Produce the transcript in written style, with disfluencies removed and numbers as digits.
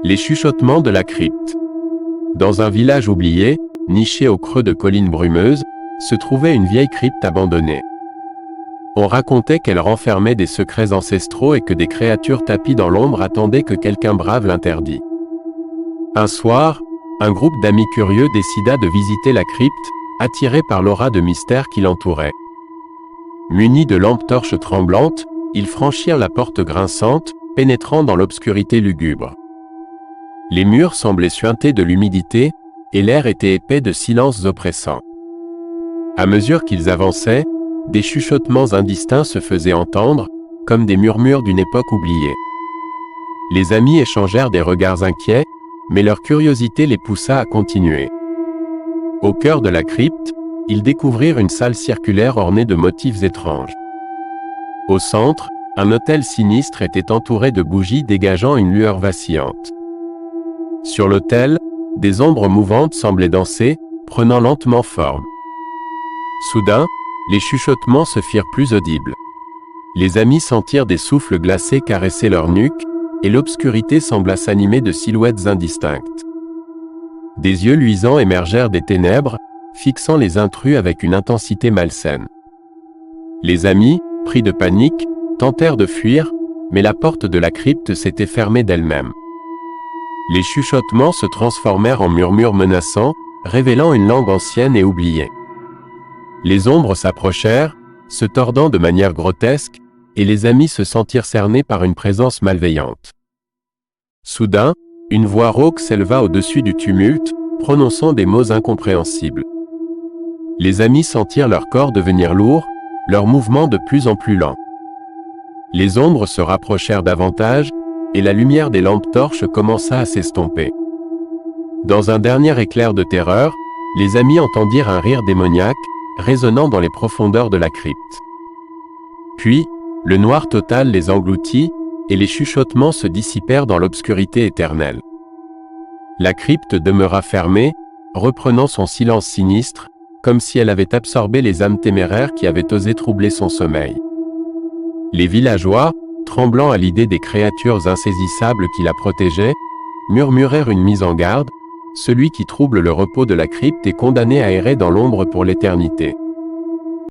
Les chuchotements de la crypte. Dans un village oublié, niché au creux de collines brumeuses, se trouvait une vieille crypte abandonnée. On racontait qu'elle renfermait des secrets ancestraux et que des créatures tapies dans l'ombre attendaient que quelqu'un brave l'interdit. Un soir, un groupe d'amis curieux décida de visiter la crypte, attiré par l'aura de mystère qui l'entourait. Munis de lampes torches tremblantes, ils franchirent la porte grinçante, pénétrant dans l'obscurité lugubre. Les murs semblaient suinter de l'humidité, et l'air était épais de silences oppressants. À mesure qu'ils avançaient, des chuchotements indistincts se faisaient entendre, comme des murmures d'une époque oubliée. Les amis échangèrent des regards inquiets, mais leur curiosité les poussa à continuer. Au cœur de la crypte, ils découvrirent une salle circulaire ornée de motifs étranges. Au centre, un autel sinistre était entouré de bougies dégageant une lueur vacillante. Sur l'autel, des ombres mouvantes semblaient danser, prenant lentement forme. Soudain, les chuchotements se firent plus audibles. Les amis sentirent des souffles glacés caresser leur nuque, et l'obscurité sembla s'animer de silhouettes indistinctes. Des yeux luisants émergèrent des ténèbres, fixant les intrus avec une intensité malsaine. Les amis, pris de panique, tentèrent de fuir, mais la porte de la crypte s'était fermée d'elle-même. Les chuchotements se transformèrent en murmures menaçants, révélant une langue ancienne et oubliée. Les ombres s'approchèrent, se tordant de manière grotesque, et les amis se sentirent cernés par une présence malveillante. Soudain, une voix rauque s'éleva au-dessus du tumulte, prononçant des mots incompréhensibles. Les amis sentirent leur corps devenir lourd, leurs mouvements de plus en plus lents. Les ombres se rapprochèrent davantage, et la lumière des lampes torches commença à s'estomper. Dans un dernier éclair de terreur, les amis entendirent un rire démoniaque, résonnant dans les profondeurs de la crypte. Puis, le noir total les engloutit, et les chuchotements se dissipèrent dans l'obscurité éternelle. La crypte demeura fermée, reprenant son silence sinistre, comme si elle avait absorbé les âmes téméraires qui avaient osé troubler son sommeil. Les villageois, tremblant à l'idée des créatures insaisissables qui la protégeaient, murmurèrent une mise en garde: celui qui trouble le repos de la crypte est condamné à errer dans l'ombre pour l'éternité.